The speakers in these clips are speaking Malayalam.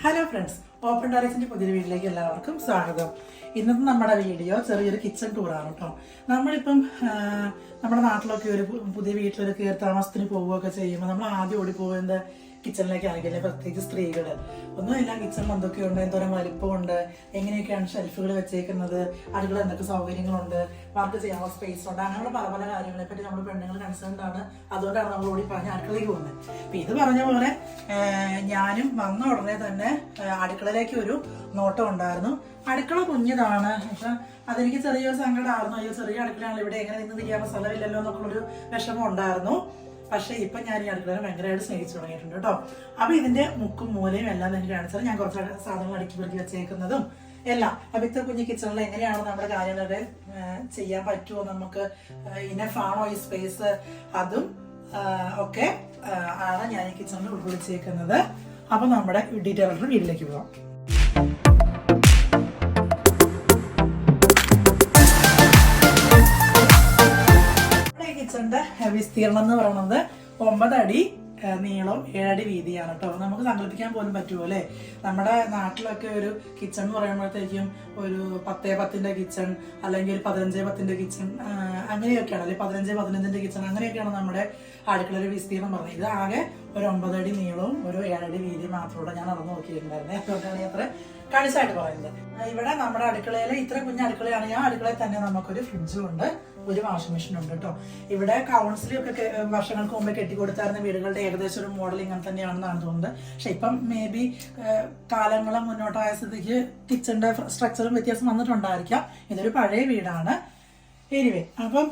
ഹലോ ഫ്രണ്ട്സ്, ഓപ്പൺ ടെറസിന്റെ പുതിയൊരു വീട്ടിലേക്ക് എല്ലാവർക്കും സ്വാഗതം. ഇന്നത്തെ നമ്മുടെ വീഡിയോ ചെറിയൊരു കിച്ചൺ ടൂറാണ് കേട്ടോ. നമ്മളിപ്പം നമ്മുടെ നാട്ടിലൊക്കെ ഒരു പുതിയ വീട്ടിലൊരു കയറി താമസത്തിന് പോവുകയൊക്കെ ചെയ്യുമ്പോൾ നമ്മൾ ആദ്യം ഓടി പോകുന്നത് കിച്ചണിലേക്ക് ആയിരിക്കില്ലേ, പ്രത്യേകിച്ച് സ്ത്രീകള്. ഒന്നുമില്ല, കിച്ചണിൽ എന്തൊക്കെയുണ്ട്, എന്തോരം വലിപ്പമുണ്ട്, എങ്ങനെയൊക്കെയാണ് ഷെൽഫുകൾ വെച്ചേക്കുന്നത്, അടുക്കള എന്തൊക്കെ സൗകര്യങ്ങളുണ്ട്, വർക്ക് ചെയ്യാനുള്ള സ്പേസ് ഉണ്ട്, അങ്ങനെയുള്ള പല പല കാര്യങ്ങളെ പറ്റി നമ്മൾ പെണ്ണുങ്ങൾ കൺസേൺഡ് ആണ്. അതുകൊണ്ടാണ് നമ്മൾ ഓടി പറഞ്ഞ് അടുക്കളയ്ക്ക് പോകുന്നത്. അപ്പൊ ഇത് പറഞ്ഞ പോലെ ഞാനും വന്ന ഉടനെ തന്നെ അടുക്കളയിലേക്ക് ഒരു നോട്ടം ഉണ്ടായിരുന്നു. അടുക്കള കുഞ്ഞതാണ്, പക്ഷെ അതെനിക്ക് ചെറിയൊരു സങ്കടമായിരുന്നു. അയ്യോ, ചെറിയ അടുക്കളയാണല്ലോ, ഇവിടെ എങ്ങനെ നിന്ന് തിരിയാനുള്ള സ്ഥലമില്ലല്ലോ എന്നൊക്കെയുള്ളൊരു വിഷമം ഉണ്ടായിരുന്നു. പക്ഷെ ഇപ്പൊ ഞാൻ ഈ അടുക്കള ഭയങ്കരമായിട്ട് സ്നേഹിച്ചു തുടങ്ങിയിട്ടുണ്ട് കേട്ടോ. അപ്പൊ ഇതിന്റെ മുക്കും മൂലയും എല്ലാം എനിക്ക് കാണിച്ചാൽ ഞാൻ കുറച്ച് സാധനങ്ങൾ അടുക്കി പെറുക്കി വെച്ചേക്കുന്നതും എല്ലാം. അപ്പൊ ഇത്ര കുഞ്ഞു കിച്ചണിൽ എങ്ങനെയാണ് നമ്മുടെ കാര്യങ്ങളൊക്കെ ചെയ്യാൻ പറ്റുമോ, നമുക്ക് ഇനഫാണോ ഈ സ്പേസ്, അതും ഒക്കെ ആണ് ഞാൻ ഈ കിച്ചണിൽ ഉൾക്കൊള്ളിച്ചേക്കുന്നത്. അപ്പൊ നമ്മുടെ ഡീറ്റെയിൽ വീട്ടിലേക്ക് പോകാം. കിച്ചണിന്റെ വിസ്തീർണം എന്ന് പറയുന്നത് 9 അടി നീളവും 7 അടി വീതിയാണ് കേട്ടോ. നമുക്ക് സങ്കല്പിക്കാൻ പോലും പറ്റുമോ അല്ലേ? നമ്മുടെ നാട്ടിലൊക്കെ ഒരു കിച്ചൺ എന്ന് പറയുമ്പോഴത്തേക്കും ഒരു 10x10 കിച്ചൺ, അല്ലെങ്കിൽ ഒരു 15x10 കിച്ചൺ, അങ്ങനെയൊക്കെയാണ്, അല്ലെങ്കിൽ 15x15 കിച്ചൺ, അങ്ങനെയൊക്കെയാണ് നമ്മുടെ അടുക്കളയുടെ വിസ്തീർണം പറഞ്ഞത്. ഇത് ആകെ ഒരു 9 അടി നീളവും ഒരു 7 അടി വീതി മാത്രമേ ഞാൻ നടന്നു നോക്കിയിട്ടുണ്ടായിരുന്നേ. അതുകൊണ്ടാണ് അത്ര കണിച്ചായിട്ട് പറയുന്നത്. ഇവിടെ നമ്മുടെ അടുക്കളയിൽ ഇത്ര കുഞ്ഞ അടുക്കളയാണെങ്കിൽ ആ അടുക്കളയിൽ തന്നെ നമുക്കൊരു ഫ്രിഡ്ജും ഉണ്ട്, ഒരു വാഷിംഗ് മെഷീൻ ഉണ്ട് കേട്ടോ. ഇവിടെ കൗൺസിലൊക്കെ വർഷങ്ങൾക്ക് മുമ്പേ കെട്ടിക്കൊടുത്തായിരുന്ന വീടുകളുടെ ഏകദേശം ഒരു മോഡൽ ഇങ്ങനെ തന്നെയാണെന്നാണ് തോന്നുന്നത്. പക്ഷെ ഇപ്പം മേ ബി കാലങ്ങളും മുന്നോട്ടായ സ്ഥിതിക്ക് കിച്ചണിന്റെ സ്ട്രക്ചറും വ്യത്യാസം വന്നിട്ടുണ്ടായിരിക്കാം. ഇതൊരു പഴയ വീടാണ്. എനിവേ, അപ്പം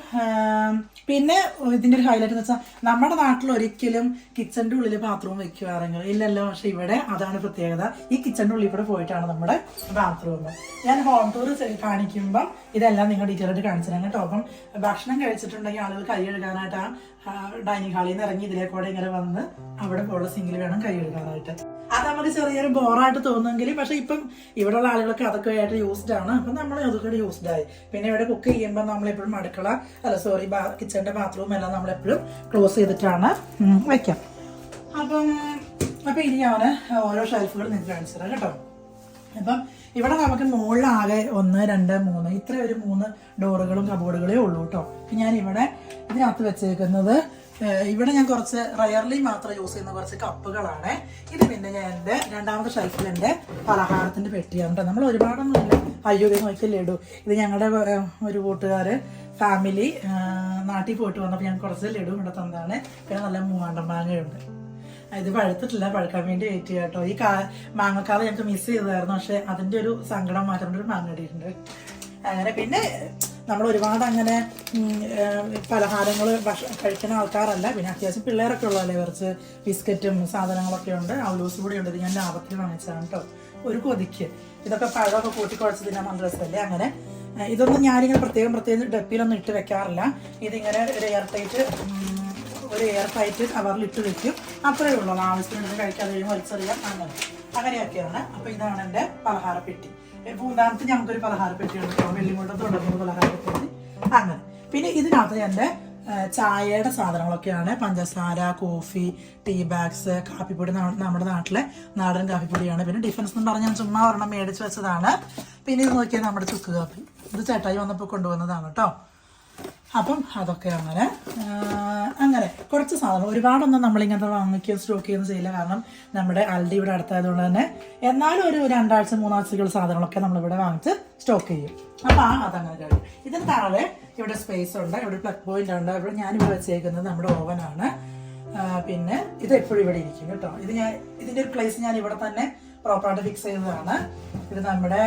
പിന്നെ ഇതിന്റെ ഒരു ഹൈലൈറ്റ് എന്ന് വെച്ചാൽ നമ്മുടെ നാട്ടിൽ ഒരിക്കലും കിച്ചണിന്റെ ഉള്ളിൽ ബാത്റൂം വെക്കുവാറെങ്കിൽ ഇല്ലല്ലോ. പക്ഷെ ഇവിടെ അതാണ് പ്രത്യേകത. ഈ കിച്ചണിന്റെ ഉള്ളിൽ കൂടെ പോയിട്ടാണ് നമ്മുടെ ബാത്റൂം. ഞാൻ ഹോം ടൂർ കാണിക്കുമ്പം ഇതെല്ലാം നിങ്ങൾ ഡീറ്റെയിൽ ആയിട്ട് കാണിച്ചു തരാം കേട്ടോ. അപ്പം ഭക്ഷണം കഴിച്ചിട്ടുണ്ടെങ്കിൽ ആളുകൾ കൈ കഴുകാനായിട്ട് ആ ഡൈനിങ് ഹാളിൽ നിന്ന് ഇറങ്ങി ഇതിലേക്കൂടെ ഇങ്ങനെ വന്ന് അവിടെ ഉള്ള സിങ്കിൽ വേണം കൈ കഴുകാനായിട്ട്. അത് നമുക്ക് ചെറിയൊരു ബോറായിട്ട് തോന്നുമെങ്കിലും പക്ഷെ ഇപ്പം ഇവിടെയുള്ള ആളുകളൊക്കെ അതൊക്കെ ആയിട്ട് യൂസ്ഡ് ആണ്. അപ്പം നമ്മൾ അതൊക്കെ യൂസ്ഡ് ആയി. പിന്നെ ഇവിടെ കുക്ക് ചെയ്യുമ്പോൾ നമ്മളെപ്പോഴും കിച്ചണിന്റെ ബാത്റൂം എല്ലാം നമ്മളെപ്പോഴും ക്ലോസ് ചെയ്തിട്ടാണ് വയ്ക്കാം. അപ്പം ഇനി ഞാൻ ഓരോ ഷെൽഫുകൾ നിങ്ങൾക്ക് കാണിച്ചു തരാം കേട്ടോ. അപ്പം ഇവിടെ നമുക്ക് മുകളിലാകെ 1, 2, 3 ഇത്ര ഒരു 3 ഡോറുകളും കബോർഡുകളേ ഉള്ളൂ കേട്ടോ. ഞാൻ ഇവിടെ ഇതിനകത്ത് വെച്ചേക്കുന്നത്, ഇവിടെ ഞാൻ കുറച്ച് റയർലി മാത്രം യൂസ് ചെയ്യുന്ന കുറച്ച് കപ്പുകളാണ്. ഇത് പിന്നെ ഞാൻ എൻ്റെ രണ്ടാമത്തെ ഷെൽഫിൽ എൻ്റെ പലഹാരത്തിന്റെ പെട്ടിയാണ് കേട്ടോ. നമ്മൾ ഒരുപാടൊന്നുമില്ല. അയ്യോ, ഇത് നോക്കിയല്ലേ ഇടൂ. ഇത് ഞങ്ങളുടെ ഒരു കൂട്ടുകാര് ഫാമിലി നാട്ടിൽ പോയിട്ട് വന്നപ്പോൾ ഞാൻ കുറച്ച് ലഡു ഇവിടെ തന്നതാണ്. പിന്നെ നല്ല മൂവാണ്ടൻ മാങ്ങയുണ്ട്. ഇത് പഴുത്തിട്ടില്ല, പഴുക്കാൻ വേണ്ടി വെയിറ്റ് ചെയ്യാം കേട്ടോ. ഈ മാങ്ങക്കാലം ഞങ്ങൾക്ക് മിസ് ചെയ്തതായിരുന്നു. പക്ഷെ അതിന്റെ ഒരു സങ്കടം മാറ്റാൻ ഒരു മാങ്ങ ഇട്ടിട്ടുണ്ട്. അങ്ങനെ പിന്നെ നമ്മൾ ഒരുപാട് അങ്ങനെ പലഹാരങ്ങൾ കഴിക്കുന്ന ആൾക്കാരല്ല. പിന്നെ അത്യാവശ്യം പിള്ളേരൊക്കെ ഉള്ളതല്ലേ, കുറച്ച് ബിസ്ക്കറ്റും സാധനങ്ങളൊക്കെ ഉണ്ട്. അവലൂസ് കൂടി ഉണ്ട്. ഇത് ഞാൻ ലാഭത്തിൽ വാങ്ങിച്ചതാണ് കേട്ടോ, ഒരു കൊതിക്ക്. ഇതൊക്കെ പഴമൊക്കെ കൂട്ടിക്കുഴച്ച് തിന്നാൻ നല്ല രസമല്ലേ. അങ്ങനെ ഇതൊന്നും ഞാനിങ്ങനെ പ്രത്യേകം ഡപ്പിലൊന്നും ഇട്ട് വെക്കാറില്ല. ഇതിങ്ങനെ ഒരു എയർ ടൈറ്റ് കവറിൽ ഇട്ട് വെക്കും. അത്രയേ ഉള്ളൂ. ആവശ്യത്തിന് കഴിക്കാതെ കഴിയുമ്പോൾ വലിച്ചെറിയാം. അങ്ങനെയൊക്കെയാണ്. അപ്പൊ ഇതാണ് എൻ്റെ പലഹാരപ്പെട്ടി. മൂന്നാമത്തെ ഞങ്ങൾക്കൊരു പലഹാരപ്പെട്ടി ഉണ്ട് കേട്ടോ, വെള്ളിമുട്ടത്ത് തുടങ്ങുന്ന പലഹാരപ്പെട്ടി. അങ്ങനെ പിന്നെ ഇതിനകത്ത് എൻ്റെ ചായയുടെ സാധനങ്ങളൊക്കെയാണ്. പഞ്ചസാര, കോഫി, ടീ ബാഗ്സ്, കാപ്പിപ്പൊടി, നമ്മുടെ നാട്ടിലെ നാടൻ കാപ്പിപ്പൊടിയാണ്. പിന്നെ ഡിഫൻസ് എന്ന് പറഞ്ഞാൽ ചുമ്മാ ഒരെണ്ണം മേടിച്ച് വെച്ചതാണ്. പിന്നെ ഇത് നോക്കിയാൽ നമ്മുടെ ചുക്ക് കാപ്പി, ഇത് ചേട്ടായി വന്നപ്പോൾ കൊണ്ടുവന്നതാണ് കേട്ടോ. അപ്പം അതൊക്കെ അങ്ങനെ കുറച്ച് സാധനം, ഒരുപാടൊന്നും നമ്മളിങ്ങനത്തെ വാങ്ങിക്കുകയും സ്റ്റോക്ക് ചെയ്യുകയും ചെയ്യില്ല. കാരണം നമ്മുടെ അൽഡി ഇവിടെ അടുത്തായതുകൊണ്ട് തന്നെ. എന്നാലും ഒരു 2 ആഴ്ച 3 ആഴ്ചക്കുള്ള സാധനങ്ങളൊക്കെ നമ്മളിവിടെ വാങ്ങിച്ച് സ്റ്റോക്ക് ചെയ്യും. അപ്പം അതങ്ങനെ കഴിയും. ഇതിന് താഴെ ഇവിടെ സ്പേസ് ഉണ്ട്, ഇവിടെ പ്ലഗ് പോയിന്റ് ഉണ്ട്. ഇവിടെ ഞാനിവിടെ വെച്ചേക്കുന്നത് നമ്മുടെ ഓവനാണ്. പിന്നെ ഇത് എപ്പോഴും ഇവിടെ ഇരിക്കും കേട്ടോ. ഇതിന്റെ ഒരു പ്ലേസ് ഞാൻ ഇവിടെ തന്നെ പ്രോപ്പറായിട്ട് ഫിക്സ് ചെയ്തതാണ്. ഇത് നമ്മുടെ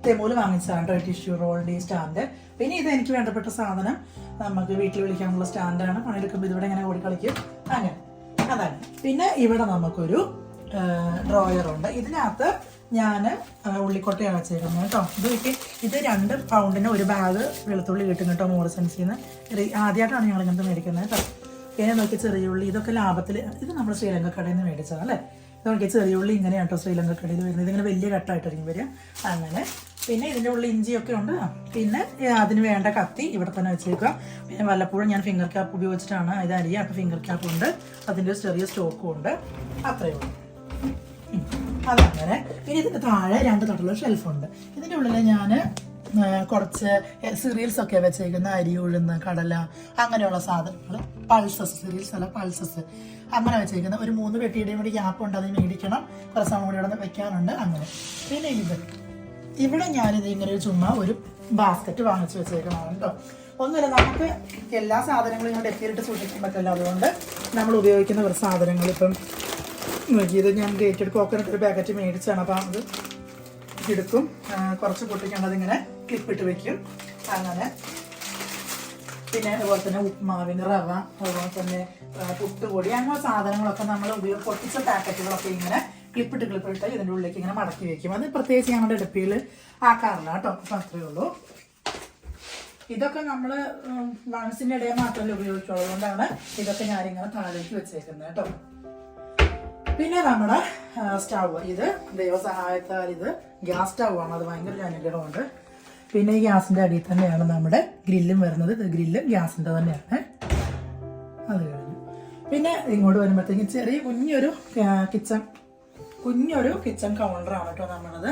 തെമൂല് വാങ്ങിച്ചതാണ് കേട്ടോ, ടിഷ്യൂ റോളിൻ്റെ സ്റ്റാൻഡ്. പിന്നെ ഇത് എനിക്ക് വേണ്ടപ്പെട്ട സാധനം, നമുക്ക് വീട്ടിൽ വിളിക്കാനുള്ള സ്റ്റാൻഡാണ്. പണിയെടുക്കുമ്പോൾ ഇതിവിടെ ഇങ്ങനെ ഓടിക്കളിക്കും. അങ്ങനെ അതാണ്. പിന്നെ ഇവിടെ നമുക്കൊരു ഡ്രോയറുണ്ട്. ഇതിനകത്ത് ഞാൻ ഉള്ളിക്കൊട്ടയാണ് വെച്ചേക്കുന്നത് കേട്ടോ. ഇത് 2 പൗണ്ടിന് ഒരു ബാഗ് വെളുത്തുള്ളി കിട്ടും കേട്ടോ, മോറിസൺസിൽ നിന്ന്. ആദ്യമായിട്ടാണ് ഞങ്ങൾ ഇങ്ങനത്തെ മേടിക്കുന്നത് കേട്ടോ. പിന്നെ നോക്കി ചെറിയ ഉള്ളി, ഇതൊക്കെ ലാഭത്തിൽ. ഇത് നമ്മൾ ശ്രീലങ്ക കടയിൽ നിന്ന് മേടിച്ചതാണ് അല്ലേ. നോക്കി ചെറിയ ഉള്ളി ഇങ്ങനെയാണ് കേട്ടോ ശ്രീലങ്ക കടയിൽ വരുന്നത്. ഇതിങ്ങനെ വലിയ കട്ടായിട്ടായിരിക്കും വരിക. അങ്ങനെ പിന്നെ ഇതിൻ്റെ ഉള്ളിൽ ഇഞ്ചിയൊക്കെ ഉണ്ട്. പിന്നെ അതിന് വേണ്ട കത്തി ഇവിടെ തന്നെ വെച്ചേക്കുക. പിന്നെ വല്ലപ്പോഴും ഞാൻ ഫിംഗർ ക്യാപ്പ് ഉപയോഗിച്ചിട്ടാണ് ഇത് അരിയുക. അപ്പോൾ ഫിംഗർ ക്യാപ്പ് ഉണ്ട്, അതിൻ്റെ ചെറിയ സ്റ്റോക്കും ഉണ്ട്. അത്രയേ ഉള്ളൂ. അതങ്ങനെ. ഇനി ഇതിൻ്റെ താഴെ 2 തട്ടുള്ള ഷെൽഫുണ്ട്. ഇതിൻ്റെ ഉള്ളിൽ ഞാൻ കുറച്ച് സീരിയൽസ് ഒക്കെ വെച്ചേക്കുന്ന അരി, ഉഴുന്ന്, കടല അങ്ങനെയുള്ള സാധനങ്ങൾ, പൾസസ്, സീരിയൽസ് അല്ല പൾസസ്, അങ്ങനെ വെച്ചേക്കുന്ന ഒരു 3 പെട്ടിയുടെയും കൂടി ഗ്യാപ്പുണ്ട്, അത് മേടിക്കണം, കുറച്ച് സമയം കൂടി ഇവിടെ വെക്കാനുണ്ട് അങ്ങനെ. പിന്നെ ഇവിടെ ഞാനിത് ഇങ്ങനെ ചുമ്മാ ഒരു ബാസ്ക്കറ്റ് വാങ്ങിച്ചു വെച്ചേക്കുന്നതാണ് കേട്ടോ. ഒന്നുമില്ല, നമുക്ക് എല്ലാ സാധനങ്ങളും ഇങ്ങനെ ഡെപ്പിയിലിട്ട് സൂക്ഷിക്കാൻ പറ്റില്ല. അതുകൊണ്ട് നമ്മൾ ഉപയോഗിക്കുന്ന കുറച്ച് സാധനങ്ങൾ ഇപ്പം നോക്കിയത് ഞാൻ ഗ്രേറ്റഡ് കോക്കനട്ട് ഒരു പാക്കറ്റ് മേടിച്ചാണ്. അപ്പം അത് എടുക്കും, കുറച്ച് പൊട്ടിക്കേണ്ടത് ഇങ്ങനെ ക്ലിപ്പിട്ട് വെക്കും അങ്ങനെ. പിന്നെ അതുപോലെ തന്നെ ഉപ്മാവിന് റവ, അതുപോലെ തന്നെ പുട്ടുപൊടി, അങ്ങനെ സാധനങ്ങളൊക്കെ നമ്മൾ പൊട്ടിച്ച പാക്കറ്റുകളൊക്കെ ഇങ്ങനെ ക്ലിപ്പിട്ട് ഇതിൻ്റെ ഉള്ളിലേക്ക് ഇങ്ങനെ മടക്കി വെക്കും. അത് പ്രത്യേകിച്ച് ഞങ്ങളുടെ ഡെപ്പിയിൽ ആക്കാറില്ല കേട്ടോ. അപ്പം അത്രയേ ഉള്ളൂ. ഇതൊക്കെ നമ്മൾ വൺസിൻ്റെ ഇടയിൽ മാത്രമല്ലേ ഉപയോഗിക്കുള്ളൂ. അതുകൊണ്ടാണ് ഇതൊക്കെ ഞാനിങ്ങനെ താഴേക്ക് വെച്ചേക്കുന്നത് കേട്ടോ. പിന്നെ നമ്മുടെ സ്റ്റവ്, ഇത് ദൈവസഹായത്താൽ ഇത് ഗ്യാസ് സ്റ്റവ് ആണ്. അത് ഭയങ്കര ഒരു അനുഗ്രഹമുണ്ട്. പിന്നെ ഈ ഗ്യാസിൻ്റെ അടിയിൽ തന്നെയാണ് നമ്മുടെ ഗ്രില്ലും വരുന്നത്. ഇത് ഗ്രില്ലും ഗ്യാസിൻ്റെ തന്നെയാണ്. അത് കഴിഞ്ഞു. പിന്നെ ഇങ്ങോട്ട് വരുമ്പോഴത്തേക്കും ചെറിയ കുഞ്ഞൊരു കിച്ചൺ കൗണ്ടറാണ് കേട്ടോ നമ്മളത്.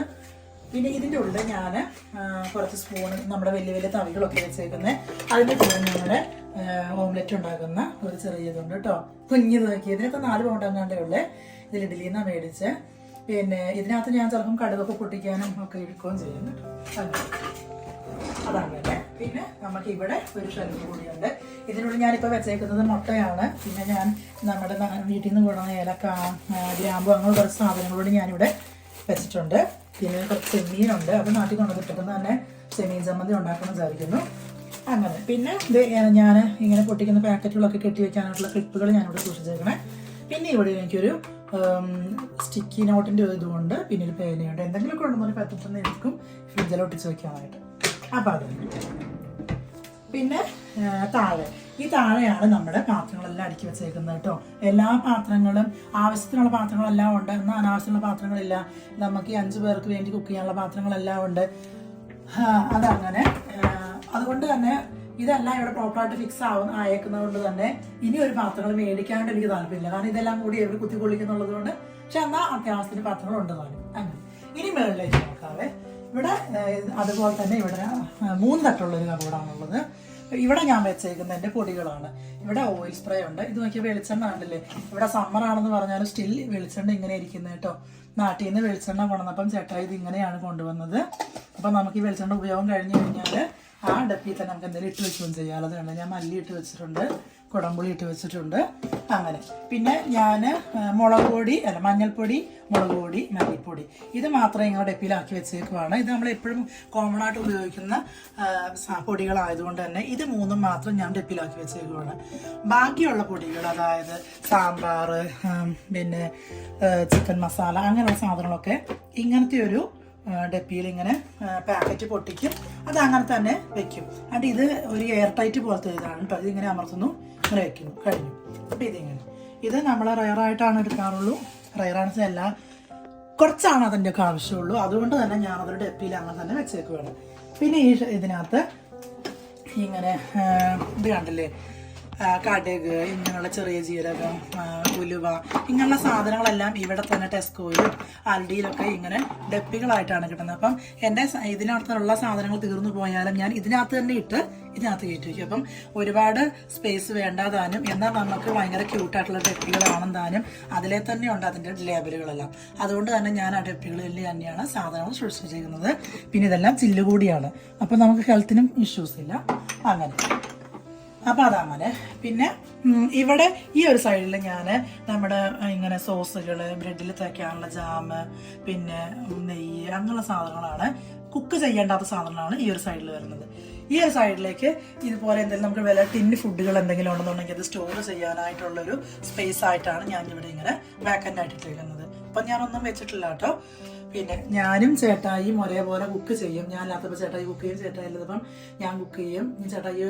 പിന്നെ ഇതിൻ്റെ ഉള്ളിൽ ഞാൻ കുറച്ച് സ്പൂൺ, നമ്മുടെ വലിയ വലിയ തവികളൊക്കെ വെച്ചേക്കുന്നത്. അതിൻ്റെ കൂടെ ഞങ്ങളുടെ ഓംലെറ്റ് ഉണ്ടാക്കുന്ന ഒരു ചെറിയ ഇതുണ്ട് കേട്ടോ. കുഞ്ഞിത് നോക്കി, ഇതിനൊക്കെ 4 പൗണ്ട് അങ്ങാണ്ടേ ഉള്ളേ. ഇതിൽ ഇഡലിയിൽ നിന്നാണ് മേടിച്ച്. പിന്നെ ഇതിനകത്ത് ഞാൻ ചിലപ്പം കടുകൊക്കെ പൊട്ടിക്കാനും ഒക്കെ എടുക്കുകയും ചെയ്യും കേട്ടോ. അതങ്ങനെ. പിന്നെ നമുക്ക് ഇവിടെ ഒരു ഷെൽഫ് കൂടിയുണ്ട്. ഇതിനുള്ളിൽ ഞാനിപ്പോൾ വെച്ചേക്കുന്നത് മുട്ടയാണ്. പിന്നെ ഞാൻ നമ്മുടെ വീട്ടിൽ നിന്ന് കൊണ്ടുവന്ന ഏലക്ക, ഗ്രാമ്പു, അങ്ങനെ കുറച്ച് സാധനങ്ങളോട് ഞാനിവിടെ വെച്ചിട്ടുണ്ട്. പിന്നെ കുറച്ച് ചെമ്മീനുണ്ട്. അത് നാട്ടിൽ കൊണ്ടുവന്നിട്ട് തന്നെ ചെമ്മീൻ ചമ്മന്തി ഉണ്ടാക്കണം വിചാരിക്കുന്നു അങ്ങനെ. പിന്നെ ഞാൻ ഇങ്ങനെ പൊട്ടിക്കുന്ന പാക്കറ്റുകളൊക്കെ കെട്ടി വെക്കാനായിട്ടുള്ള ക്ലിപ്പുകൾ ഞാനിവിടെ സൂക്ഷിച്ചേക്കണേ. പിന്നെ ഇവിടെ എനിക്കൊരു സ്റ്റിക്കി നോട്ടിൻ്റെ ഒരു ഇതുകൊണ്ട്, പിന്നെ ഒരു പേനയുണ്ട്. എന്തെങ്കിലുമൊക്കെ ഉണ്ടെന്നൊരു പറ്റത്തുനിന്ന് എടുക്കും ഫ്രിഡ്ജിൽ ഒട്ടിച്ച് വെക്കാനായിട്ട്. അപ്പം അത് പിന്നെ ഈ താഴെയാണ് നമ്മുടെ പാത്രങ്ങളെല്ലാം അടുക്കി വെച്ചേക്കുന്നത് കേട്ടോ. എല്ലാ പാത്രങ്ങളും ആവശ്യത്തിനുള്ള പാത്രങ്ങളെല്ലാം ഉണ്ട്. എന്നാൽ അനാവശ്യമുള്ള പാത്രങ്ങളില്ല. നമുക്ക് ഈ 5 പേർക്ക് വേണ്ടി കുക്ക് ചെയ്യാനുള്ള പാത്രങ്ങളെല്ലാം ഉണ്ട്. അതങ്ങനെ. അതുകൊണ്ട് തന്നെ ഇതെല്ലാം ഇവിടെ പ്രോപ്പറായിട്ട് ഫിക്സ് ആയേക്കുന്നത് കൊണ്ട് തന്നെ ഇനി ഒരു പാത്രങ്ങൾ മേടിക്കാണ്ട് എനിക്ക് താല്പര്യമില്ല. കാരണം ഇതെല്ലാം കൂടി എവിടെ കുത്തി പൊളിക്കുന്നുള്ളത് കൊണ്ട്. പക്ഷെ എന്നാൽ അത്യാവശ്യത്തിന് പാത്രങ്ങളുണ്ട് താനും അങ്ങനെ. ഇനി മുകളിലേക്ക് നോക്കാവേ. ഇവിടെ അതുപോലെ തന്നെ ഇവിടെ 3 തട്ടുള്ളൊരു കബോർഡാണുള്ളത്. ഇവിടെ ഞാൻ വെച്ചേക്കുന്നത് എൻ്റെ പൊടികളാണ്. ഇവിടെ ഓയിൽ സ്പ്രേ ഉണ്ട്. ഇത് നോക്കിയാൽ വെളിച്ചെണ്ണ ഉണ്ടല്ലേ. ഇവിടെ സമ്മർ ആണെന്ന് പറഞ്ഞാലും സ്റ്റിൽ വെളിച്ചെണ്ണ ഇങ്ങനെ ഇരിക്കുന്നത് കേട്ടോ. നാട്ടിൽ നിന്ന് വെളിച്ചെണ്ണ കൊണ്ടുവന്നപ്പം ചേട്ടായി ഇത് ഇങ്ങനെയാണ് കൊണ്ടുവന്നത്. അപ്പം നമുക്ക് ഈ വെളിച്ചെണ്ണ ഉപയോഗം കഴിഞ്ഞ് കഴിഞ്ഞാൽ ആ ഡപ്പിയിൽ തന്നെ നമുക്ക് എന്തെങ്കിലും ഇട്ട് വെക്കുകയും ചെയ്യാം. അത് കണ്ട് ഞാൻ മല്ലി ഇട്ട് വെച്ചിട്ടുണ്ട്, കുടംപുളി ഇട്ട് വെച്ചിട്ടുണ്ട് അങ്ങനെ. പിന്നെ ഞാൻ മഞ്ഞൾപ്പൊടി, മുളക് പൊടി, മല്ലിപ്പൊടി ഇത് മാത്രമേ ഇങ്ങനെ ഡപ്പിയിലാക്കി വെച്ചേക്കുവാണ്. ഇത് നമ്മൾ എപ്പോഴും കോമൺ ആയിട്ട് ഉപയോഗിക്കുന്ന പൊടികളായതുകൊണ്ട് തന്നെ ഇത് 3 മാത്രം ഞാൻ ഡപ്പിയിലാക്കി വെച്ചേക്കുവാണ്. ബാക്കിയുള്ള പൊടികൾ, അതായത് സാമ്പാർ, പിന്നെ ചിക്കൻ മസാല, അങ്ങനെയുള്ള സാധനങ്ങളൊക്കെ ഇങ്ങനത്തെ ഒരു ഡപ്പിയിൽ ഇങ്ങനെ പാക്കറ്റ് പൊട്ടിക്കും. അത് അങ്ങനെ തന്നെ വെക്കും. എന്നിട്ട് ഇത് ഒരു എയർ ടൈറ്റ് പോലത്തെ ഇതാണ് കേട്ടോ. ഇതിങ്ങനെ അമർത്തുന്നു, ഇങ്ങനെ വെക്കുന്നു, കഴിഞ്ഞു. അപ്പം ഇതിങ്ങനെ ഇത് നമ്മൾ റയറായിട്ടാണ് എടുക്കാറുള്ളൂ. റയറാണെന്ന് വെച്ചാൽ കുറച്ചാണ് അതിൻ്റെ ഒക്കെ ആവശ്യമുള്ളൂ. അതുകൊണ്ട് തന്നെ ഞാനതൊരു ഡപ്പിയിൽ അങ്ങനെ തന്നെ വെച്ചേക്കുവാണ്. പിന്നെ ഈ ഇതിനകത്ത് ഇങ്ങനെ ഇത് കണ്ടില്ലേ, കടുക്, ഇങ്ങനെയുള്ള ചെറിയ ജീരകം, ഉലുവ, ഇങ്ങനെയുള്ള സാധനങ്ങളെല്ലാം ഇവിടെ തന്നെ ടെസ്കോയിലും ആൽഡിയിലൊക്കെ ഇങ്ങനെ ഡപ്പികളായിട്ടാണ് കിട്ടുന്നത്. അപ്പം എൻ്റെ ഇതിനകത്തുള്ള സാധനങ്ങൾ തീർന്നു പോയാലും ഞാൻ ഇതിനകത്ത് തന്നെ ഇതിനകത്ത് കയറ്റി വയ്ക്കും. അപ്പം ഒരുപാട് സ്പേസ് വേണ്ടാതാനും, എന്നാൽ നമുക്ക് ഭയങ്കര ക്യൂട്ടായിട്ടുള്ള ഡപ്പികളാണെന്താനും അതിലെ തന്നെ ഉണ്ട് അതിൻ്റെ ലേബലുകളെല്ലാം. അതുകൊണ്ട് തന്നെ ഞാൻ ആ ഡപ്പികളിൽ തന്നെയാണ് സാധനങ്ങൾ സൂക്ഷിച്ചിരിക്കുന്നത്. പിന്നെ ഇതെല്ലാം ചില്ലുകൂടിയാണ്. അപ്പം നമുക്ക് ഹെൽത്തിനും ഇഷ്യൂസ് ഇല്ല അങ്ങനെ. അപ്പം അതങ്ങനെ. പിന്നെ ഇവിടെ ഈ ഒരു സൈഡിൽ ഞാൻ നമ്മുടെ ഇങ്ങനെ സോസുകൾ, ബ്രെഡിൽ തേക്കാനുള്ള ജാമ്, പിന്നെ നെയ്യ്, അങ്ങനെയുള്ള സാധനങ്ങളാണ്, കുക്ക് ചെയ്യേണ്ടാത്ത സാധനങ്ങളാണ് ഈ ഒരു സൈഡിൽ വരുന്നത്. ഈ ഒരു സൈഡിലേക്ക് ഇതുപോലെ എന്തെങ്കിലും നമുക്ക് വില ടിന്ന് ഫുഡുകൾ എന്തെങ്കിലും ഉണ്ടെന്നുണ്ടെങ്കിൽ അത് സ്റ്റോർ ചെയ്യാനായിട്ടുള്ളൊരു സ്പേസ് ആയിട്ടാണ് ഞാൻ ഇവിടെ ഇങ്ങനെ വാക്കൻ്റ് ആയിട്ട് ഇട്ടിരിക്കുന്നത്. അപ്പം ഞാനൊന്നും വെച്ചിട്ടില്ല കേട്ടോ. പിന്നെ ഞാനും ചേട്ടായിയും ഒരേപോലെ കുക്ക് ചെയ്യും. ഞാനില്ലാത്തപ്പോൾ ചേട്ടായി കുക്ക് ചെയ്യും, ചേട്ടായി ഇല്ലാത്തപ്പം ഞാൻ കുക്ക് ചെയ്യും. ചേട്ടായി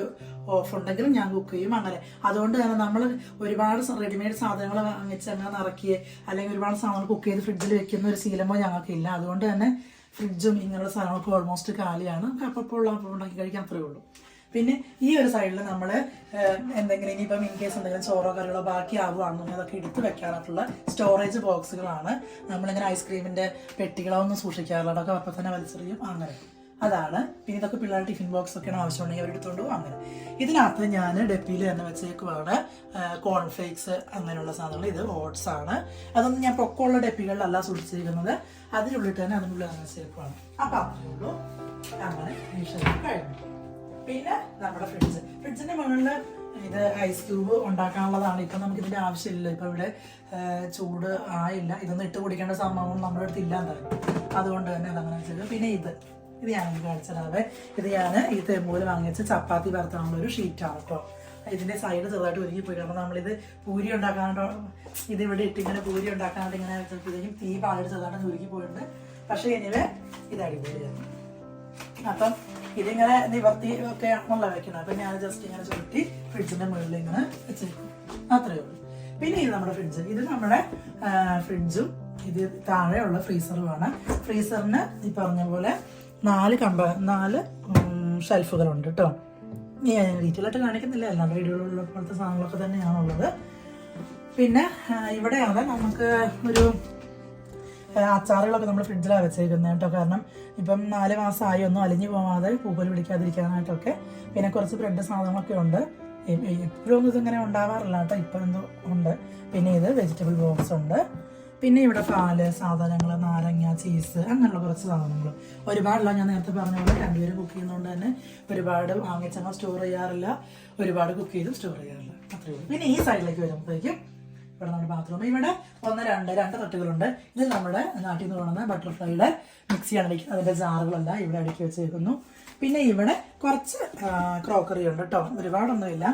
ഓഫ് ഉണ്ടെങ്കിലും ഞാൻ കുക്ക് ചെയ്യും അങ്ങനെ. അതുകൊണ്ട് തന്നെ നമ്മൾ ഒരുപാട് റെഡിമെയ്ഡ് സാധനങ്ങൾ വാങ്ങിച്ച് അങ്ങനെ നിറക്കിയേ അല്ലെങ്കിൽ ഒരുപാട് സാധനങ്ങൾ കുക്ക് ചെയ്ത് ഫ്രിഡ്ജിൽ വെക്കുന്ന ഒരു ശീലമോ ഞങ്ങൾക്കില്ല. അതുകൊണ്ട് തന്നെ ഫ്രിഡ്ജും ഇങ്ങനെയുള്ള സാധനങ്ങളൊക്കെ ഓൾമോസ്റ്റ് കാലിയാണ്. അപ്പോൾ ഉണ്ടാക്കി കഴിക്കാൻ അത്രയേ ഉള്ളൂ. പിന്നെ ഈ ഒരു സൈഡിൽ നമ്മൾ എന്തെങ്കിലും ഇനിയിപ്പം ഇൻ കേസ് എന്തെങ്കിലും ചോറോ കറികളോ ബാക്കി ആവുകയാണെന്നുണ്ടെങ്കിൽ അതൊക്കെ എടുത്ത് വെക്കാനായിട്ടുള്ള സ്റ്റോറേജ് ബോക്സുകളാണ്. നമ്മളിങ്ങനെ ഐസ്ക്രീമിൻ്റെ പെട്ടികളോ ഒന്നും സൂക്ഷിക്കാറില്ല, അതൊക്കെ അപ്പം തന്നെ വലിച്ചെറിയും. അങ്ങനെ അതാണ്. പിന്നെ ഇതൊക്കെ പിള്ളേർ ടിഫിൻ ബോക്സ് ഒക്കെയാണ് ആവശ്യമുണ്ടെങ്കിൽ അവരെടുത്തോണ്ട് പോകും. അങ്ങനെ ഇതിനകത്ത് ഞാൻ ഡെപ്പിയിൽ തന്നെ വെച്ചേക്കുവാണ് കോൺഫ്ലേക്സ് അങ്ങനെയുള്ള സാധനങ്ങൾ. ഇത് ഓട്സ് ആണ്. അതൊന്നും ഞാൻ പൊക്കമുള്ള ഡെപ്പികളിലല്ല സൂക്ഷിച്ചിരിക്കുന്നത്, അതിനുള്ളിൽ തന്നെ അതിനുള്ളിൽ അങ്ങനെ വെച്ചേക്കുവാണ്. അപ്പം അത്രേ ഉള്ളൂ. അങ്ങനെ കഴിഞ്ഞു. പിന്നെ നമ്മുടെ ഫ്രിഡ്ജിന്റെ മുകളിൽ ഇത് ഐസ് ക്യൂബ് ഉണ്ടാക്കാനുള്ളതാണ്. ഇപ്പം നമുക്ക് ഇതിന്റെ ആവശ്യമില്ല. ഇപ്പം ഇവിടെ ചൂട് ആയില്ല, ഇതൊന്നും ഇട്ട് കുടിക്കേണ്ട സംഭവം നമ്മുടെ അടുത്ത് ഇല്ലാണ്ടായി, അതുകൊണ്ട് തന്നെ അതങ്ങനെ വെച്ചത്. പിന്നെ ഇത് ഞാൻ കാണിച്ചതാവേ, ഇത് ഞാൻ ഈ തെമ്മൂല് വാങ്ങിച്ച ചപ്പാത്തി പരത്താനുള്ള ഒരു ഷീറ്റാണ് കേട്ടോ. ഇതിന്റെ സൈഡ് ചെറുതായിട്ട് ഒരുങ്ങി പോയി. കാരണം നമ്മളിത് പൂരി ഉണ്ടാക്കാനായിട്ടോ ഇത് ഇവിടെ ഇട്ടിങ്ങനെ പൂരി ഉണ്ടാക്കാനായിട്ട് ഇങ്ങനെ വെച്ചപ്പോഴത്തേക്കും തീ പാലിട്ട് ചെറുതായിട്ട് ഒരുങ്ങി പോയിട്ടുണ്ട്. പക്ഷേ എനിവേ ഇത് അടിപൊളിയാണ്. അപ്പം ഇതിങ്ങനെ നിവർത്തി ഒക്കെ ആണല്ലോ വെക്കണം. അപ്പം ഞാൻ ജസ്റ്റ് ഇങ്ങനെ ചുരുട്ടി ഫ്രിഡ്ജിന്റെ മുകളിൽ ഇങ്ങനെ വെച്ചിരിക്കും, അത്രയേ ഉള്ളൂ. പിന്നെ ഇത് നമ്മുടെ ഫ്രിഡ്ജ്, ഇത് നമ്മുടെ ഫ്രിഡ്ജും ഇത് താഴെയുള്ള ഫ്രീസറുമാണ്. ഫ്രീസറിന് ഈ പറഞ്ഞ പോലെ 4 ഷെൽഫുകളുണ്ട് കേട്ടോ. ഞാൻ ഡീറ്റെയിൽ ആയിട്ട് കാണിക്കുന്നില്ല, എല്ലാ വീഡിയോയിലുള്ള പോലത്തെ സാധനങ്ങളൊക്കെ തന്നെയാണുള്ളത്. പിന്നെ ഇവിടെയാണ് നമുക്ക് ഒരു അച്ചാറുകളൊക്കെ നമ്മൾ ഫ്രിഡ്ജിലാണ് വെച്ചേക്കുന്നത് കേട്ടോ. കാരണം ഇപ്പം 4 മാസമായി ഒന്നും അലിഞ്ഞു പോകാതെ പൂപ്പൽ പിടിക്കാതിരിക്കാനായിട്ടൊക്കെ. പിന്നെ കുറച്ച് ബ്രെഡ് സാധനങ്ങളൊക്കെ ഉണ്ട്. എപ്പോഴും ഒന്നും ഇതിങ്ങനെ ഉണ്ടാവാറില്ല കേട്ടോ, ഇപ്പം എന്തോ ഉണ്ട്. പിന്നെ ഇത് വെജിറ്റബിൾ ബോക്സ് ഉണ്ട്. പിന്നെ ഇവിടെ പാല് സാധനങ്ങൾ, നാരങ്ങ, ചീസ് അങ്ങനെയുള്ള കുറച്ച് സാധനങ്ങൾ. ഒരുപാടുള്ള ഞാൻ നേരത്തെ പറഞ്ഞ പോലെ 2 പേര് കുക്ക് ചെയ്യുന്നതുകൊണ്ട് തന്നെ ഒരുപാട് വാങ്ങിച്ചങ്ങൾ സ്റ്റോർ ചെയ്യാറില്ല, ഒരുപാട് കുക്ക് ചെയ്ത് സ്റ്റോർ ചെയ്യാറില്ല, അത്രയേ ഉള്ളൂ. പിന്നെ ഈ സൈഡിലേക്ക് വരുമ്പോഴത്തേക്കും ഇവിടെ നമ്മുടെ ബാത്റൂം. ഇവിടെ 2 തട്ടുകളുണ്ട്. ഇത് നമ്മുടെ നാട്ടിൽ നിന്ന് കൊണ്ടുവന്ന ബട്ടർഫ്ലൈയുടെ മിക്സിയാണ് അടിക്കുന്നത്. അതിൻ്റെ ജാറുകളെല്ലാം ഇവിടെ അടുക്കി വെച്ചേക്കുന്നു. പിന്നെ ഇവിടെ കുറച്ച് ക്രോക്കറി ഉണ്ട് കേട്ടോ, ഒരുപാടൊന്നുമില്ല.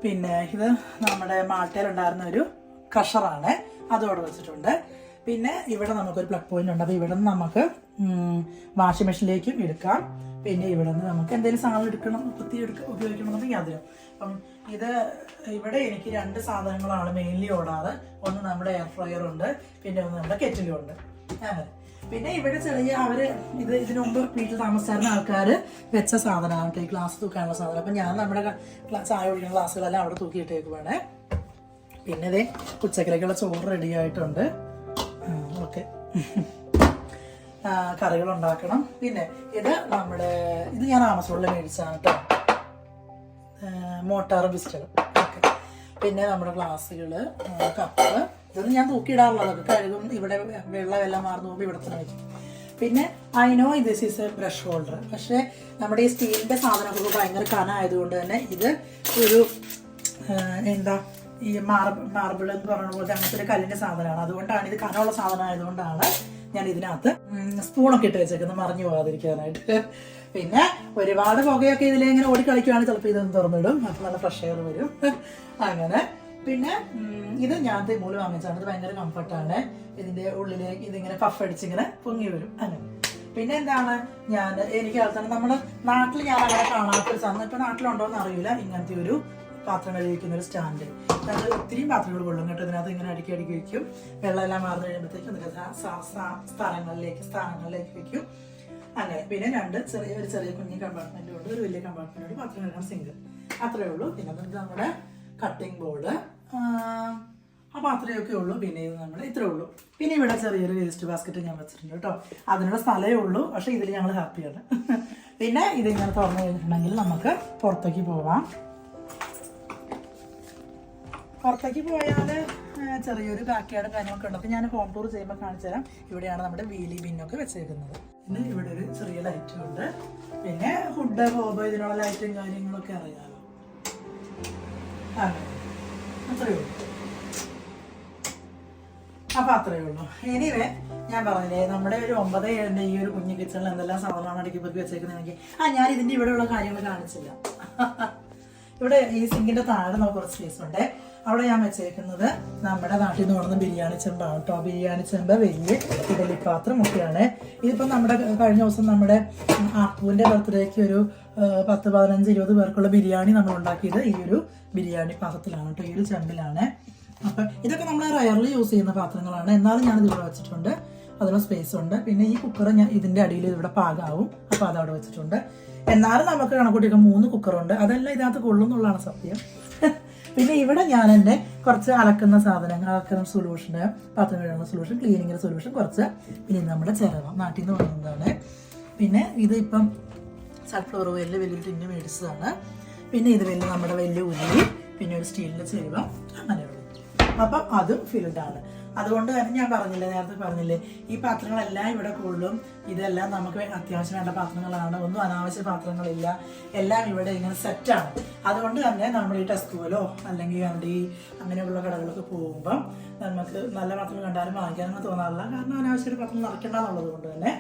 പിന്നെ ഇത് നമ്മുടെ മാട്ടയിലുണ്ടായിരുന്ന ഒരു ക്രഷറാണ്, അതോടെ വെച്ചിട്ടുണ്ട്. പിന്നെ ഇവിടെ നമുക്കൊരു പ്ലഗ് പോയിന്റ് ഉണ്ട്. അപ്പോൾ ഇവിടെ നിന്ന് നമുക്ക് വാഷിംഗ് മെഷീനിലേക്കും എടുക്കാം. പിന്നെ ഇവിടെ നിന്ന് നമുക്ക് എന്തെങ്കിലും സാധനം ഉപയോഗിക്കണമെന്നുണ്ടെങ്കിൽ അതിനും. അപ്പം ഇത് ഇവിടെ എനിക്ക് 2 സാധനങ്ങളാണ് മെയിൻലി ഓടാറ്. ഒന്ന് നമ്മുടെ എയർ ഫ്രയർ ഉണ്ട്, പിന്നെ ഒന്ന് നമ്മുടെ കെറ്റിലും ഉണ്ട്. അങ്ങനെ പിന്നെ ഇവിടെ ചെറിയ ഇതിനു മുമ്പ് വീട്ടിൽ താമസിച്ചിരുന്ന ആൾക്കാർ വെച്ച സാധനമാണ് ഈ ഗ്ലാസ് തൂക്കാനുള്ള സാധനം. അപ്പം ഞാൻ നമ്മുടെ ചായ കുടിക്കുന്ന ഗ്ലാസ്സുകളെല്ലാം അവിടെ തൂക്കിയിട്ടേക്ക് വേണേ. പിന്നെ ഇതേ ഉച്ചക്കലേക്കുള്ള ചോറ് റെഡി ആയിട്ടുണ്ട്. ഓക്കെ, കറികൾ ഉണ്ടാക്കണം. പിന്നെ ഇത് ഞാൻ ആമസോണിൽ മേടിച്ചാണ് കേട്ടോ, മോട്ടാർ ബിസ്റ്റുകൾ. ഓക്കെ, പിന്നെ നമ്മുടെ ഗ്ലാസ്സുകള്, കപ്പ്, ഇതൊന്നും ഞാൻ തൂക്കിയിടാറുള്ളത്, അതൊക്കെ കഴുകും. ഇവിടെ വെള്ളമെല്ലാം മാറുന്നു പോകുമ്പോൾ ഇവിടെ തന്നെ വയ്ക്കും. പിന്നെ I know this is A brush holder, പക്ഷേ നമ്മുടെ ഈ സ്റ്റീലിൻ്റെ സാധനങ്ങൾക്ക് ഭയങ്കര കനമായതുകൊണ്ട് തന്നെ ഇത് ഒരു ഈ മാർബിൾ എന്ന് പറയുന്ന പോലെ അങ്ങനത്തെ ഒരു കല്ലിൻ്റെ സാധനമാണ്. അതുകൊണ്ടാണ് ഇത് കനമുള്ള സാധനം ആയതുകൊണ്ടാണ് ഞാൻ ഇതിനകത്ത് സ്പൂണൊക്കെ ഇട്ട് വെച്ചേക്കുന്നത്, മറിഞ്ഞു പോകാതിരിക്കാനായിട്ട്. പിന്നെ ഒരുപാട് പുകയൊക്കെ ഇതിലിങ്ങനെ ഓടിക്കളിക്കുകയാണെങ്കിൽ ചിലപ്പോൾ ഇതൊന്ന് തുറന്നിടും, അപ്പോൾ നല്ല ഫ്രഷ് എയർ വരും. അങ്ങനെ പിന്നെ ഇത് ഞാൻ തെമ്മൂല് വാങ്ങിച്ചാണ്. ഇത് ഭയങ്കര കംഫർട്ടാണ്. ഇതിന്റെ ഉള്ളിലേക്ക് ഇതിങ്ങനെ പഫ് അടിച്ചിങ്ങനെ പൊങ്ങി വരും. അങ്ങനെ പിന്നെ എന്താണ് എനിക്ക് ആൾക്കാണ് നമ്മുടെ നാട്ടിൽ ഞാൻ അങ്ങനെ കാണാത്തൊരു സാധനം, ഇപ്പൊ നാട്ടിലുണ്ടോ എന്ന് അറിയില്ല, ഇങ്ങനത്തെ ഒരു പാത്രങ്ങൾ ഇരിക്കുന്ന ഒരു സ്റ്റാൻഡ്. അത് ഒത്തിരി പാത്രങ്ങൾ കൊള്ളും കേട്ടോ. ഇതിനകത്ത് ഇങ്ങനെ അടുക്കി വയ്ക്കും. വെള്ളം എല്ലാം മാറുന്നു കഴിയുമ്പോഴത്തേക്കും സ്ഥാനങ്ങളിലേക്ക് വെക്കും. അങ്ങനെ പിന്നെ ഒരു ചെറിയ കുഞ്ഞു കമ്പാർട്ട്മെന്റ് ഉണ്ട്, ഒരു വലിയ കമ്പാർട്ട്മെന്റ് ഉണ്ട്, പാത്രം കഴുകാൻ സിങ്ക്, അത്രേ ഉള്ളൂ. പിന്നെ നമ്മുടെ കട്ടിംഗ് ബോർഡ്, അപ്പോൾ അത്രയൊക്കെ ഉള്ളൂ. പിന്നെ ഇത് നമ്മൾ ഇത്രേ ഉള്ളൂ. പിന്നെ ഇവിടെ ചെറിയൊരു വേസ്റ്റ് ബാസ്ക്കറ്റ് ഞാൻ വെച്ചിട്ടുണ്ട് കേട്ടോ. അതിനുള്ള സ്ഥലമേ ഉള്ളൂ, പക്ഷേ ഇതിൽ ഞങ്ങൾ ഹാപ്പിയാണ്. പിന്നെ ഇതിങ്ങനെ തുറന്നു കഴിഞ്ഞിട്ടുണ്ടെങ്കിൽ നമുക്ക് പുറത്തേക്ക് പോവാം. പുറത്തേക്ക് പോയാൽ ചെറിയൊരു ബാക്ക്യാർഡും കാര്യങ്ങളൊക്കെ ഉണ്ട്. അപ്പോൾ ഞാൻ ഹോം ടൂർ ചെയ്യുമ്പോൾ കാണിച്ചു തരാം. ഇവിടെയാണ് നമ്മുടെ വീലി ബിന്നൊക്കെ വെച്ചേക്കുന്നത്. പിന്നെ ഇവിടെ ഒരു ചെറിയ ലൈറ്റും ഉണ്ട്. പിന്നെ ഹുഡ് ഹോബ് ഇതിനുള്ള ലൈറ്റും കാര്യങ്ങളൊക്കെ അറിയാമല്ലോ. അത്രയേ ഉള്ളൂ. അപ്പൊ അത്രയേ ഉള്ളൂ. എനിവേ ഞാൻ പറഞ്ഞില്ലേ, നമ്മുടെ ഒരു 9-7 ഈ ഒരു കുഞ്ഞു കിച്ചണിൽ എന്തെല്ലാം സാധനമാണ് അടുക്കി പൊക്കി വെച്ചേക്കുന്നതെങ്കിൽ ഞാൻ ഇതിന്റെ ഇവിടെയുള്ള കാര്യങ്ങൾ കാണിച്ചില്ല. ഇവിടെ ഈ സിങ്കിന്റെ താഴെ നമുക്ക് കുറച്ച് സ്പേസ് ഉണ്ട്. അവിടെ ഞാൻ വെച്ചേക്കുന്നത് നമ്മുടെ നാട്ടിൽ നിന്ന് കൊണ്ടുവന്ന ബിരിയാണി ചെമ്പാണ് കേട്ടോ. ബിരിയാണി ചെമ്പ്, വലിയ ഇഡലിപ്പാത്രം ഒക്കെയാണ്. ഇതിപ്പം നമ്മുടെ കഴിഞ്ഞ ദിവസം നമ്മുടെ ആപ്പുവിന്റെ ബർത്ത്ഡേക്ക് ഒരു 10-15-20 പേർക്കുള്ള ബിരിയാണി നമ്മൾ ഉണ്ടാക്കിയത് ഈ ഒരു ബിരിയാണി പാത്രത്തിലാണ് കേട്ടോ, ഈ ഒരു ചെമ്പിലാണ്. അപ്പം ഇതൊക്കെ നമ്മൾ റയർലി യൂസ് ചെയ്യുന്ന പാത്രങ്ങളാണ്, എന്നാലും ഞാനിത് ഇവിടെ വെച്ചിട്ടുണ്ട്. അതിനുള്ള സ്പേസ് ഉണ്ട്. പിന്നെ ഈ കുക്കർ ഞാൻ ഇതിന്റെ അടിയിൽ ഇവിടെ പാകമാവും, അപ്പോൾ അതവിടെ വെച്ചിട്ടുണ്ട്. എന്നാലും നമുക്ക് കണക്കൂട്ടിയൊക്കെ 3 കുക്കറുണ്ട്. അതെല്ലാം ഇതിനകത്ത് കൊള്ളുന്നുള്ളതാണ് സത്യം. പിന്നെ ഇവിടെ ഞാൻ എൻ്റെ കുറച്ച് അലക്കുന്ന സാധനങ്ങൾ, അലക്കുന്ന സൊല്യൂഷന്, പാത്രം കഴുകുന്ന സൊല്യൂഷൻ, ക്ലീനിങ്ങിൻ്റെ സൊല്യൂഷൻ കുറച്ച്, പിന്നെ നമ്മുടെ ചിരവ നാട്ടിൽ നിന്ന് വാങ്ങുന്നതാണ്. പിന്നെ ഇത് ഇപ്പം സൺഫ്ലവർ ഓയിലിൽ വലിയ ടിന്ന് മേടിച്ചതാണ്. പിന്നെ ഇത് നമ്മുടെ വലിയ ഉള്ളി, പിന്നെ ഒരു സ്റ്റീലിൻ്റെ ചെരുവ, അങ്ങനെയുള്ളത്. അപ്പം അതും ഫിൽഡാണ്. അതുകൊണ്ട് തന്നെ ഞാൻ നേരത്തെ പറഞ്ഞില്ലേ, ഈ പാത്രങ്ങളെല്ലാം ഇവിടെ കൊള്ളും. ഇതെല്ലാം നമുക്ക് അത്യാവശ്യം വേണ്ട പാത്രങ്ങളാണ്, ഒന്നും അനാവശ്യ പാത്രങ്ങളില്ല, എല്ലാം ഇവിടെ ഇങ്ങനെ സെറ്റാണ്. അതുകൊണ്ട് തന്നെ നമ്മൾ ഈ ടെസ്കോയിലോ അല്ലെങ്കിൽ അങ്ങനെയുള്ള കടകളൊക്കെ പോകുമ്പം നമുക്ക് നല്ല പാത്രം കണ്ടാലും വാങ്ങിക്കാനൊന്നും തോന്നാറില്ല. കാരണം അനാവശ്യ പാത്രം നിറയ്ക്കണ്ടെന്നുള്ളത് കൊണ്ട് തന്നെ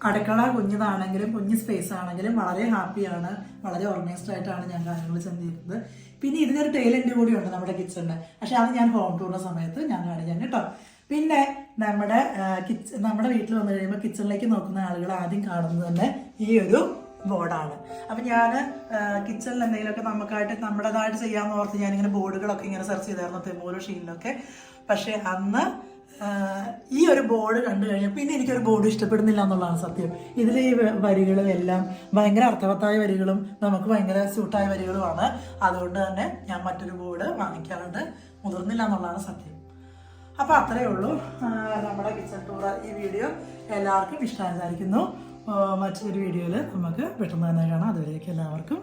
അടുക്കള കുഞ്ഞതാണെങ്കിലും കുഞ്ഞ് സ്പേസ് ആണെങ്കിലും വളരെ ഹാപ്പിയാണ്, വളരെ ഓർഗനൈസ്ഡ് ആയിട്ടാണ് ഞാൻ കാര്യങ്ങൾ ചെന്നിരുന്നത്. പിന്നെ ഇതിനൊരു ടൈലന്റ് കൂടിയുണ്ട് നമ്മുടെ കിച്ചണിന്. പക്ഷെ അത് ഞാൻ ഹോം ടൂറിന്റെ സമയത്ത് ഞാൻ കാണിക്കാം കേട്ടോ. പിന്നെ നമ്മുടെ വീട്ടിൽ വന്നു കഴിയുമ്പോൾ കിച്ചണിലേക്ക് നോക്കുന്ന ആളുകൾ ആദ്യം കാണുന്നത് തന്നെ ഈ ഒരു ബോർഡാണ്. അപ്പം ഞാൻ കിച്ചണിൽ എന്തെങ്കിലുമൊക്കെ നമ്മുടേതായിട്ട് ചെയ്യാമെന്ന് ഓർത്ത് ഞാനിങ്ങനെ ബോർഡുകളൊക്കെ ഇങ്ങനെ സെർച്ച് ചെയ്തായിരുന്നു തെമോലോ ഷീനിലൊക്കെ. പക്ഷെ അന്ന് ഈ ഒരു ബോർഡ് കണ്ടു കഴിഞ്ഞാൽ പിന്നെ എനിക്കൊരു ബോർഡ് ഇഷ്ടപ്പെടുന്നില്ല എന്നുള്ളതാണ് സത്യം. ഇതിലെ ഈ വരികളും എല്ലാം ഭയങ്കര അർത്ഥവത്തായ വരികളും നമുക്ക് ഭയങ്കര സ്യൂട്ടായ വരികളുമാണ്. അതുകൊണ്ട് തന്നെ ഞാൻ മറ്റൊരു ബോർഡ് വാങ്ങിക്കാറുണ്ട്, മുതിർന്നില്ല എന്നുള്ളതാണ് സത്യം. അപ്പോൾ അത്രയേ ഉള്ളൂ നമ്മുടെ കിച്ചൺ ടൂർ. ഈ വീഡിയോ എല്ലാവർക്കും ഇഷ്ടമായിരിക്കുന്നു. മറ്റൊരു വീഡിയോയിൽ നമുക്ക് പെട്ടെന്ന് തന്നെ കാണാം. അതുവരേക്കും എല്ലാവർക്കും